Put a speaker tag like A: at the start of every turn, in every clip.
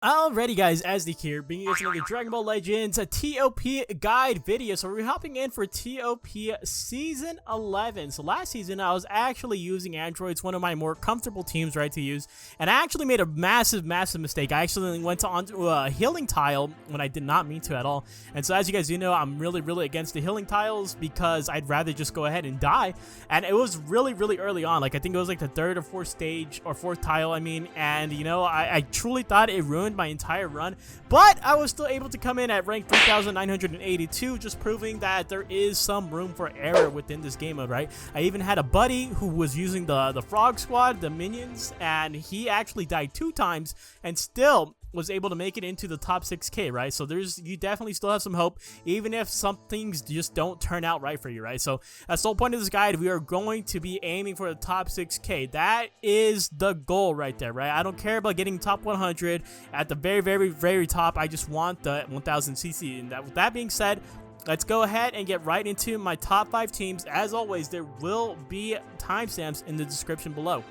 A: Alrighty guys, Azdik here, bringing you another Dragon Ball Legends a TOP guide video. So we're hopping in for TOP Season 11. So last season I was actually using Androids, one of my more comfortable teams, right, to use. And I actually made a massive mistake. I actually went onto a healing tile when I did not mean to at all. And so as you guys do know, I'm really against the healing tiles because I'd rather just go ahead and die. And it was really early on. Like I think it was like the third or fourth stage, or fourth tile, I mean. And you know, I truly thought it ruined my entire run, but I was still able to come in at rank 3,982, just proving that there is some room for error within this game mode, right? I even had a buddy who was using the frog squad, the minions, and he actually died 2 times and still was able to make it into the top 6k, right? So you definitely still have some hope, even if some things just don't turn out right for you, right? So that's the whole point of this guide. We are going to be aiming for the top 6k. That is the goal right there, right? I don't care about getting top 100 at the very top. I just want the 1000 cc. And with that being said, let's go ahead and get right into my top 5 teams. As always, there will be timestamps in the description below.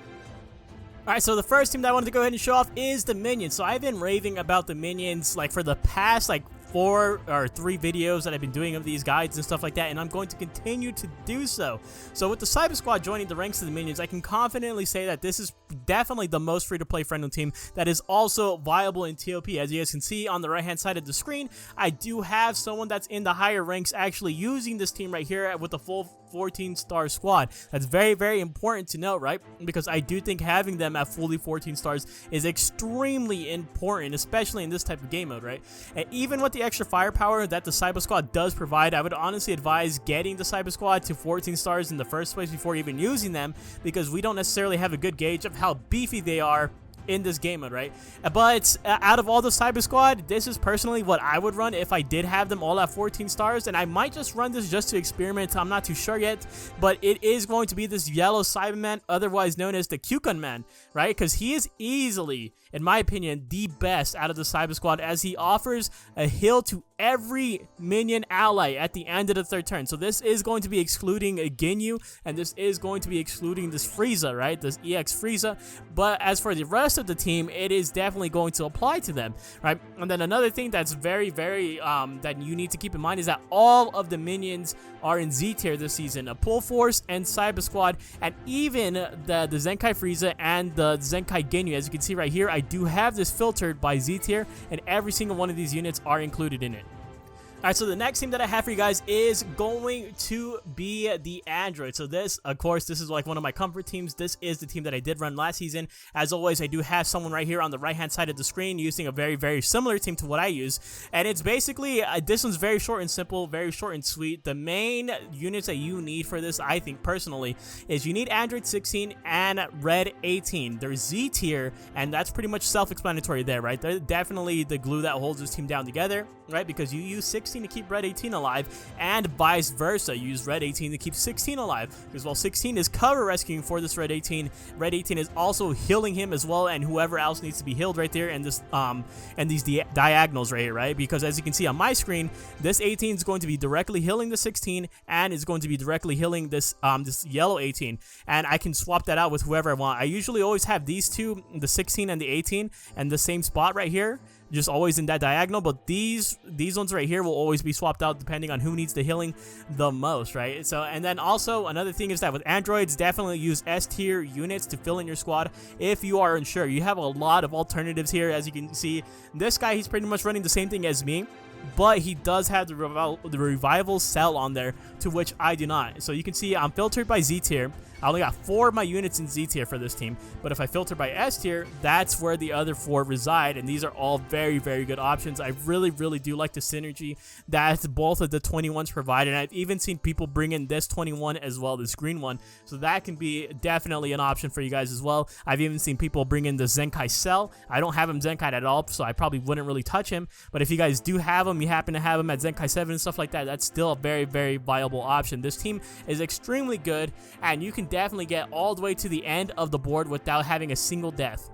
A: Alright, so the first team that I wanted to go ahead and show off is the Minions. So I've been raving about the Minions like for the past 4 or 3 videos that I've been doing of these guides and stuff like that, and I'm going to continue to do so. So with the Cyber Squad joining the ranks of the Minions, I can confidently say that this is definitely the most free-to-play friendly team that is also viable in TOP. As you guys can see on the right-hand side of the screen, I do have someone that's in the higher ranks actually using this team right here with the full 14-star squad. That's very important to note, right? Because I do think having them at fully 14 stars is extremely important, especially in this type of game mode, right? And even with the extra firepower that the Cyber Squad does provide, I would honestly advise getting the Cyber Squad to 14 stars in the first place before even using them, because we don't necessarily have a good gauge of how beefy they are in this game mode, right? But out of all the Cyber Squad, this is personally what I would run if I did have them all at 14 stars, and I might just run this just to experiment. I'm not too sure yet, but it is going to be this yellow Cyberman, otherwise known as the Cucon Man, right? Because he is easily, in my opinion, the best out of the Cyber Squad, as he offers a heal to every minion ally at the end of the 3rd turn. So this is going to be excluding a Ginyu, and this is going to be excluding this Frieza, right? This EX Frieza. But as for the rest of the team, it is definitely going to apply to them, right? And then another thing that's very that you need to keep in mind is that all of the minions are in Z tier this season. A Pull Force and Cyber Squad, and even the Zenkai Frieza and the Zenkai Ginyu. As you can see right here, I do have this filtered by Z tier, and every single one of these units are included in it. Alright, so the next team that I have for you guys is going to be the Androids. So this, of course, this is like one of my comfort teams. This is the team that I did run last season. As always, I do have someone right here on the right-hand side of the screen using a very similar team to what I use. And it's basically, this one's very short and simple, very short and sweet. The main units that you need for this, I think, personally, is you need Android 16 and Red 18. They're Z tier, and that's pretty much self-explanatory there, right? They're definitely the glue that holds this team down together, right? Because you use 16 to keep Red 18 alive, and vice versa. You use Red 18 to keep 16 alive, because while 16 is cover rescuing for this Red 18 is also healing him as well, and whoever else needs to be healed right there in this and these diagonals right here, right? Because as you can see on my screen, this 18 is going to be directly healing the 16, and is going to be directly healing this this yellow 18, and I can swap that out with whoever I want. I usually always have these two, the 16 and the 18, and the same spot right here, just always in that diagonal. But these ones right here will always be swapped out depending on who needs the healing the most, right? So, and then also another thing is that with Androids, definitely use S tier units to fill in your squad if you are unsure. You have a lot of alternatives here. As you can see, this guy, he's pretty much running the same thing as me, but he does have the revival cell on there, to which I do not. So you can see I'm filtered by Z tier. I only got 4 of my units in Z tier for this team, but if I filter by S tier, that's where the other 4 reside, and these are all very good options. I really do like the synergy that both of the 21s provide, and I've even seen people bring in this 21 as well, this green one, so that can be definitely an option for you guys as well. I've even seen people bring in the Zenkai Cell. I don't have him Zenkai at all, so I probably wouldn't really touch him, but if you guys do have him, you happen to have him at Zenkai 7 and stuff like that, that's still a very viable option. This team is extremely good, and you can definitely get all the way to the end of the board without having a single death.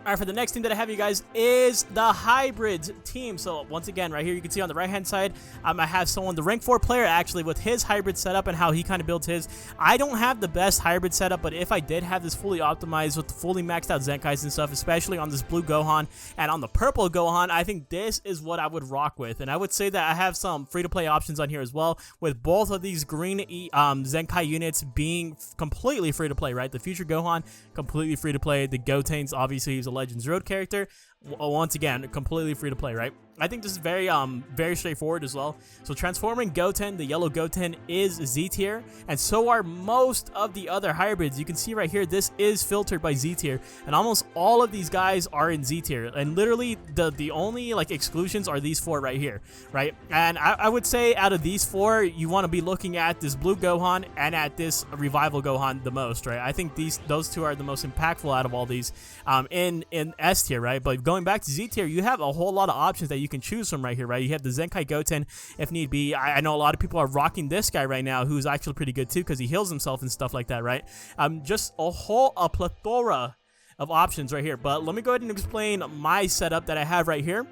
A: Alright, for the next team that I have you guys is the Hybrids team. So once again, right here you can see on the right hand side, I have someone, the rank 4 player actually, with his hybrid setup and how he kind of builds his. I don't have the best hybrid setup, but if I did have this fully optimized with fully maxed out Zenkais and stuff, especially on this blue Gohan and on the purple Gohan, I think this is what I would rock with. And I would say that I have some free-to-play options on here as well, with both of these green Zenkai units being completely free-to-play, right? The future Gohan, completely free-to-play. The Goten's, obviously, he's a Legends Road character. Once again, completely free to play, right? I think this is very straightforward as well. So transforming Goten, the yellow Goten, is Z tier, and so are most of the other hybrids. You can see right here, this is filtered by Z tier, and almost all of these guys are in Z tier. And literally, the only like exclusions are these 4 right here, right? And I would say out of these 4, you want to be looking at this blue Gohan and at this revival Gohan the most, right? I think those 2 are the most impactful out of all these in S tier, right? But going back to Z tier, you have a whole lot of options that you can choose from right here, right? You have the Zenkai Goten if need be. I know a lot of people are rocking this guy right now, who's actually pretty good too, because he heals himself and stuff like that, right? Just a plethora of options right here. But let me go ahead and explain my setup that I have right here.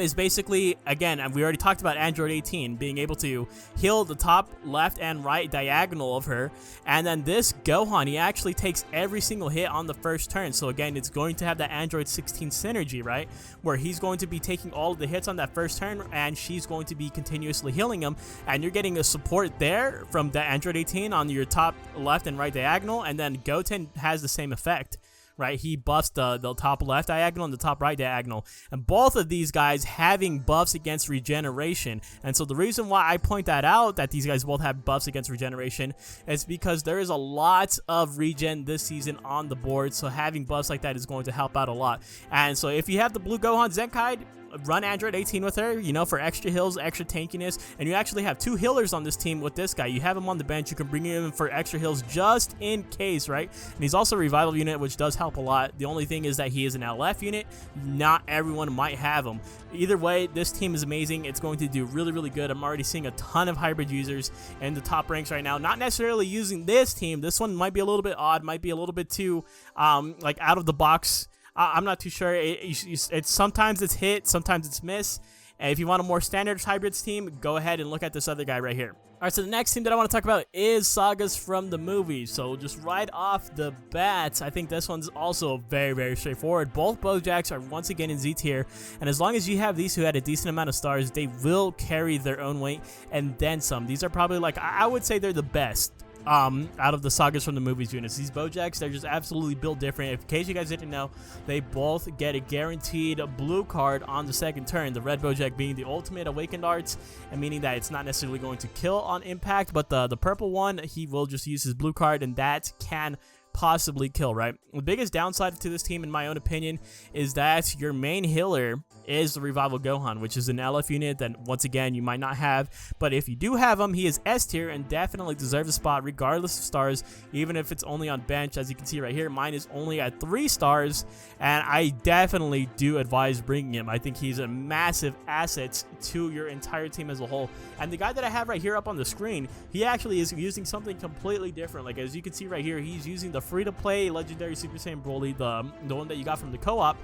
A: Is basically, again, and we already talked about Android 18 being able to heal the top left and right diagonal of her, and then this Gohan, he actually takes every single hit on the first turn. So again, it's going to have that Android 16 synergy, right, where he's going to be taking all of the hits on that first turn, and she's going to be continuously healing him, and you're getting a support there from the Android 18 on your top left and right diagonal, and then Goten has the same effect. Right, he buffs the top left diagonal and the top right diagonal, and both of these guys having buffs against regeneration. And so the reason why I point that out, that these guys both have buffs against regeneration, is because there is a lot of regen this season on the board, so having buffs like that is going to help out a lot. And so if you have the blue Gohan Zenkai, run Android 18 with her, you know, for extra heals, extra tankiness, and you actually have 2 healers on this team with this guy. You have him on the bench, you can bring him in for extra heals just in case, right? And he's also a revival unit, which does help a lot. The only thing is that he is an LF unit. Not everyone might have him. Either way, this team is amazing. It's going to do really, really good. I'm already seeing a ton of hybrid users in the top ranks right now, not necessarily using this team. This one might be a little bit odd, might be a little bit too like out of the box. I'm not too sure. It's sometimes it's hit, sometimes it's miss. And if you want a more standard hybrids team, go ahead and look at this other guy right here. All right, so the next team that I want to talk about is Sagas from the movies. So just right off the bat, I think this one's also very, very straightforward. Both Bojacks are once again in Z tier, and as long as you have these who had a decent amount of stars, they will carry their own weight and then some. These are probably, like, I would say they're the best out of the Sagas from the movies units. These Bojacks, they're just absolutely built different. In case you guys didn't know, they both get a guaranteed blue card on the second turn. The red Bojack being the ultimate awakened arts, and meaning that it's not necessarily going to kill on impact, but the purple one, he will just use his blue card, and that can possibly kill, right? The biggest downside to this team, in my own opinion, is that your main healer is the Revival Gohan, which is an LF unit that, once again, you might not have, but if you do have him, he is S tier and definitely deserves a spot regardless of stars, even if it's only on bench. As you can see right here, mine is only at 3 stars, and I definitely do advise bringing him. I think he's a massive asset to your entire team as a whole. And the guy that I have right here up on the screen, he actually is using something completely different. Like, as you can see right here, he's using the free-to-play Legendary Super Saiyan Broly, the one that you got from the co-op.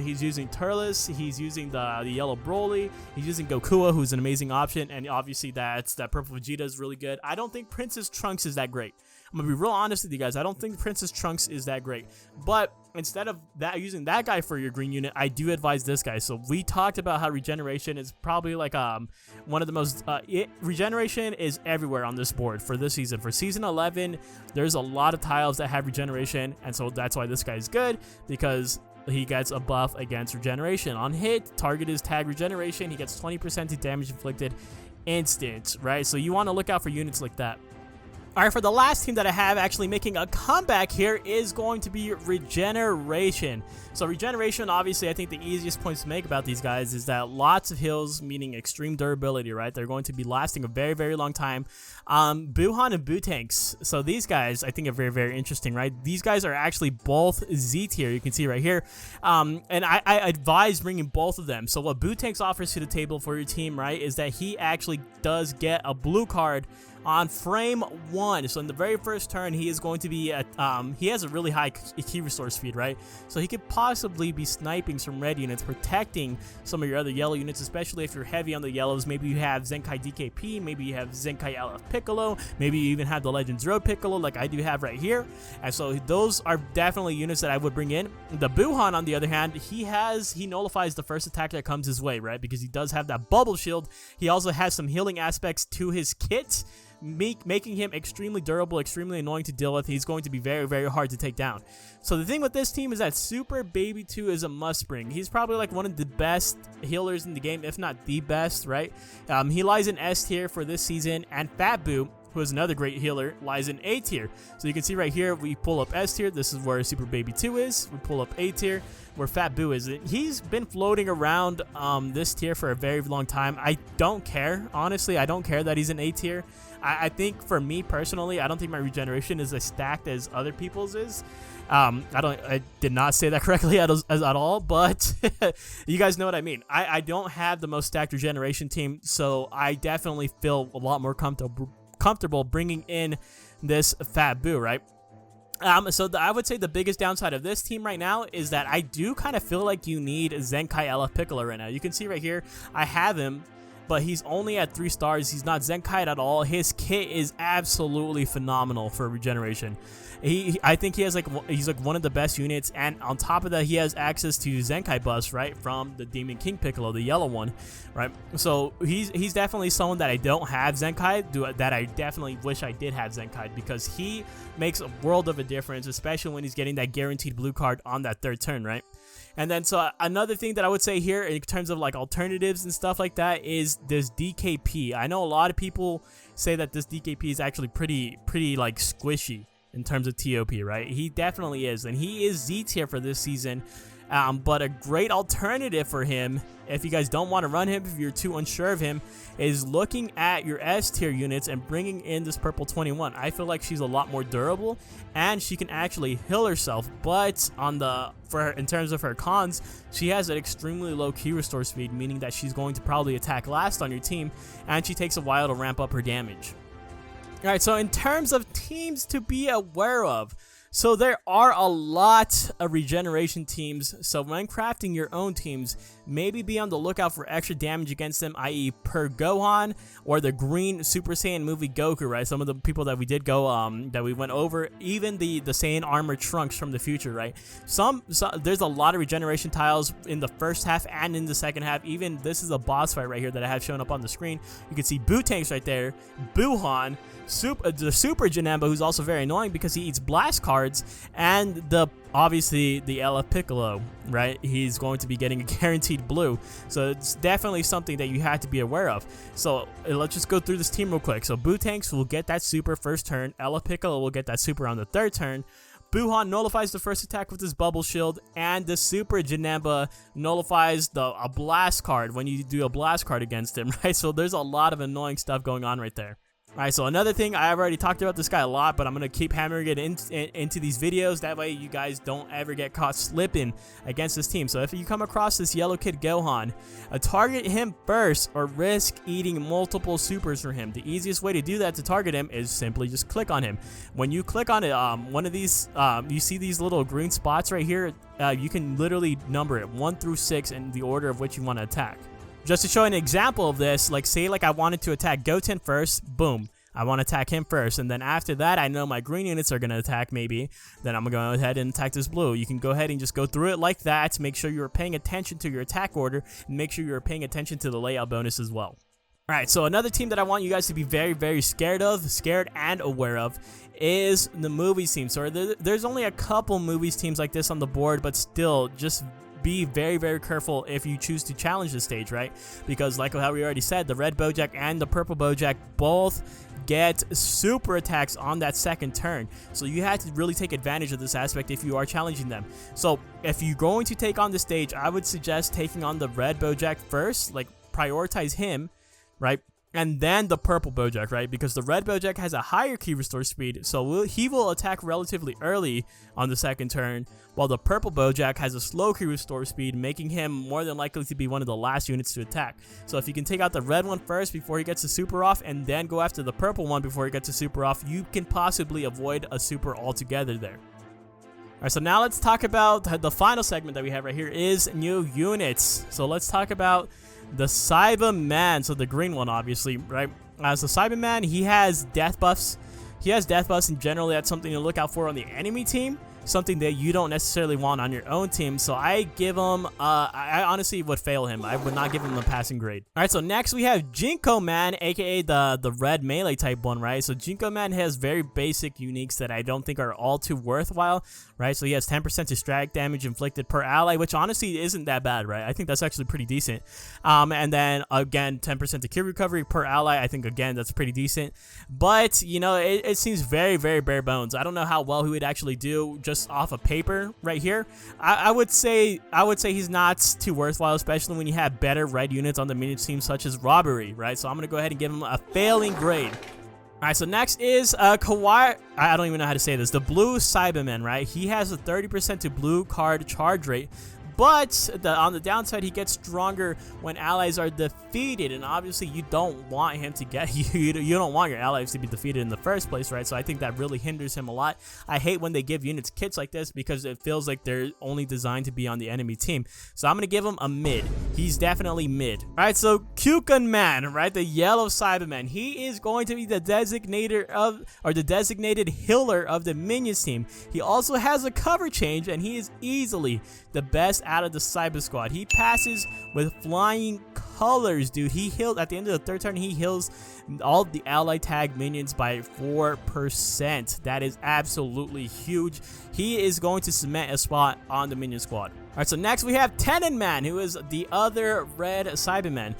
A: He's using Turles, he's using the yellow Broly, he's using Gokua, who's an amazing option, and obviously that purple Vegeta is really good. I don't think Princess Trunks is that great. I'm gonna be real honest with you guys. I don't think Princess Trunks is that great. But instead of that, using that guy for your green unit, I do advise this guy. So we talked about how regeneration is probably like one of the most regeneration is everywhere on this board for this season. For season 11, there's a lot of tiles that have regeneration, and so that's why this guy is good, because he gets a buff against regeneration. On hit, target is tag regeneration. He gets 20% to damage inflicted instant, right? So you want to look out for units like that. Alright, for the last team that I have actually making a comeback here is going to be Regeneration. So Regeneration, obviously, I think the easiest points to make about these guys is that lots of heals, meaning extreme durability, right? They're going to be lasting a very, very long time. Buhan and Butanks, so these guys I think are very, very interesting, right? These guys are actually both Z tier, you can see right here. And I advise bringing both of them. So what Butanks offers to the table for your team, right, is that he actually does get a blue card on frame 1. So in the very first turn, he is going to be at, he has a really high key restore speed, right? So he could possibly be sniping some red units, protecting some of your other yellow units, especially if you're heavy on the yellows. Maybe you have Zenkai DKP, maybe you have Zenkai LF Piccolo, maybe you even have the Legends Road Piccolo like I do have right here. And so those are definitely units that I would bring in. The Buhan, on the other hand, he nullifies the first attack that comes his way, right? Because he does have that bubble shield. He also has some healing aspects to his kit, making him extremely durable, extremely annoying to deal with. He's going to be very, very hard to take down. So the thing with this team is that Super Baby 2 is a must bring. He's probably like one of the best healers in the game, if not the best, right? He lies in S tier for this season, and Fat Boo, who is another great healer, lies in A tier. So you can see right here, we pull up S tier. This is where Super Baby 2 is. We pull up A tier, where Fat Boo is. He's been floating around this tier for a very long time. I don't care. Honestly, I don't care that he's in A tier. I think for me personally, I don't think my regeneration is as stacked as other people's is. I did not say that correctly at all, but you guys know what I mean. I don't have the most stacked regeneration team, so I definitely feel a lot more comfortable bringing in this Fat Boo, right? So I would say the biggest downside of this team right now is that I do kind of feel like you need Zenkai LF Piccolo right now. You can see right here, I have him, but he's only at 3 stars. He's not Zenkai at all. His kit is absolutely phenomenal for regeneration. I think he's like one of the best units, and on top of that, he has access to Zenkai buffs, right, from the Demon King Piccolo, the yellow one, right? So he's definitely someone that I don't have Zenkai, that I definitely wish I did have Zenkai, because he makes a world of a difference, especially when he's getting that guaranteed blue card on that 3rd turn, right? And then, so another thing that I would say here in terms of like alternatives and stuff like that is this DKP. I know a lot of people say that this DKP is actually pretty like squishy in terms of ToP, right? He definitely is, and he is Z tier for this season. But a great alternative for him, if you guys don't want to run him, if you're too unsure of him, is looking at your S tier units and bringing in this Purple 21. I feel like she's a lot more durable, and she can actually heal herself. But in terms of her cons, she has an extremely low key restore speed, meaning that she's going to probably attack last on your team, and she takes a while to ramp up her damage. Alright, so in terms of teams to be aware of, so there are a lot of regeneration teams, so when crafting your own teams, maybe be on the lookout for extra damage against them, i.e. per Gohan or the green Super Saiyan movie Goku, right? Some of the people that we did go, that we went over, even the Saiyan armor Trunks from the future, right? There's a lot of regeneration tiles in the first half and in the second half. Even this is a boss fight right here that I have shown up on the screen. You can see Boo-Tanks right there, Buhan, the Super Janemba, who's also very annoying because he eats blast cards, and obviously the LF Piccolo, right? He's going to be getting a guaranteed blue, so it's definitely something that you have to be aware of. So let's just go through this team real quick. So Boo-Tanks will get that super first turn, LF Piccolo will get that super on the 3rd turn, Buhan nullifies the first attack with his bubble shield, and the Super Janemba nullifies a blast card when you do a blast card against him, right? So there's a lot of annoying stuff going on right there. Alright, so another thing, I've already talked about this guy a lot, but I'm going to keep hammering it into these videos. That way you guys don't ever get caught slipping against this team. So if you come across this yellow kid Gohan, target him first or risk eating multiple supers for him. The easiest way to do that to target him is simply just click on him. When you click on it, one of these, you see these little green spots right here, you can literally number it 1 through 6 in the order of which you want to attack. Just to show an example of this, like say I wanted to attack Goten first, boom, I want to attack him first, and then after that I know my green units are going to attack maybe, then I'm going to go ahead and attack this blue. You can go ahead and just go through it like that to make sure you're paying attention to your attack order, and make sure you're paying attention to the layout bonus as well. Alright, so another team that I want you guys to be very, very scared and aware of is the movies team. So there's only a couple movies teams like this on the board, but still, just be very, very careful if you choose to challenge this stage, right? Because like how we already said, the red Bojack and the purple Bojack both get super attacks on that 2nd turn. So you have to really take advantage of this aspect if you are challenging them. So if you're going to take on the stage, I would suggest taking on the red Bojack first, like prioritize him, right? and then the purple Bojack, right? Because the red Bojack has a higher key restore speed, so he will attack relatively early on the second turn, while the purple Bojack has a slow key restore speed, making him more than likely to be one of the last units to attack. So if you can take out the red one first before he gets a super off, and then go after the purple one before he gets a super off, you can possibly avoid a super altogether there. Alright, so now let's talk about the final segment that we have right here is new units. So let's talk about the Cyberman, so the green one, obviously, right? As the Cyberman, he has death buffs. He has death buffs, and generally that's something to look out for on the enemy team, something that you don't necessarily want on your own team. So I give him, I honestly would fail him. I would not give him the passing grade. All right, so next we have Jinko Man, aka the red melee type one, right? So Jinko Man has very basic uniques that I don't think are all too worthwhile, right? So he has 10% to strike damage inflicted per ally, which honestly isn't that bad, right? I think that's actually pretty decent. And then again, 10% to Q recovery per ally. I think again that's pretty decent. But you know, it seems very, very bare bones. I don't know how well he would actually do just off of paper right here. I would say he's not too worthwhile, especially when you have better red units on the minion team such as Robbery, right? So I'm gonna go ahead and give him a failing grade. Alright, so next is Kawaii. I don't even know how to say this. The blue Cyberman, right? He has a 30% to blue card charge rate. But on the downside, he gets stronger when allies are defeated, and obviously you don't want him to get you don't want your allies to be defeated in the first place, right? So I think that really hinders him a lot. I hate when they give units kits like this because it feels like they're only designed to be on the enemy team. So I'm gonna give him a mid. He's definitely mid. All right, so Kukan Man, right? The yellow Cyberman. He is going to be the designated healer of the minions team. He also has a cover change, and he is easily the best out of the Cyber Squad. He passes with flying colors, dude. He healed at the end of the third turn. He heals all the ally tag minions by 4%. That is absolutely huge. He is going to cement a spot on the minion squad. All right, so next we have Tenon Man, who is the other red Cyberman.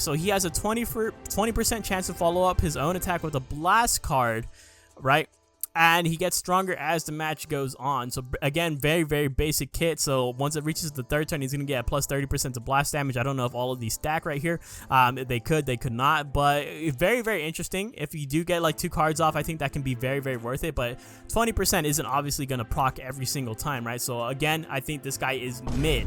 A: So he has a 20% chance to follow up his own attack with a blast card, right? And he gets stronger as the match goes on. So again, very, very basic kit. So once it reaches the third turn, he's going to get a plus 30% to blast damage. I don't know if all of these stack right here. They could not. But very, very interesting. If you do get like 2 cards off, I think that can be very, very worth it. But 20% isn't obviously going to proc every single time, right? So again, I think this guy is mid.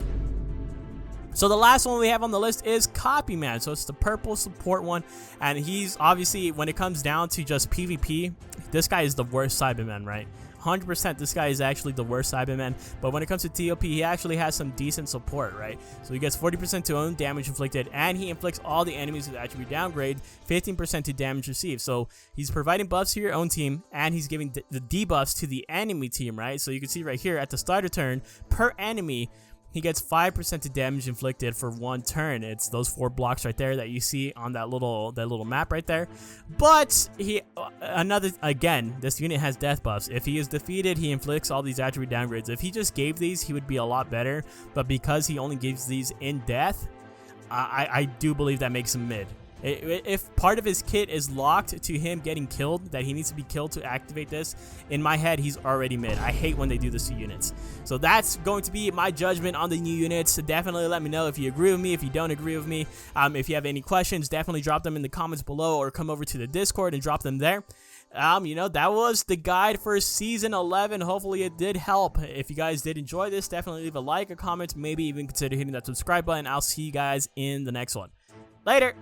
A: So the last one we have on the list is Copy Man. So it's the purple support one, and he's obviously, when it comes down to just PvP, this guy is the worst Cyberman, right? 100% this guy is actually the worst Cyberman, but when it comes to ToP, he actually has some decent support, right? So he gets 40% to own damage inflicted, and he inflicts all the enemies with attribute downgrade, 15% to damage received. So he's providing buffs to your own team, and he's giving the debuffs to the enemy team, right? So you can see right here at the starter turn, per enemy, he gets 5% to damage inflicted for 1 turn. It's those 4 blocks right there that you see on that little map right there. But again, this unit has death buffs. If he is defeated, he inflicts all these attribute downgrades. If he just gave these, he would be a lot better. But because he only gives these in death, I do believe that makes him mid. If part of his kit is locked to him getting killed, that he needs to be killed to activate this, in my head, he's already mid. I hate when they do this to units. So that's going to be my judgment on the new units. So definitely let me know if you agree with me, if you don't agree with me. If you have any questions, definitely drop them in the comments below, or come over to the Discord and drop them there. You know, that was the guide for Season 11. Hopefully it did help. If you guys did enjoy this, definitely leave a like, a comment, maybe even consider hitting that subscribe button. I'll see you guys in the next one. Later!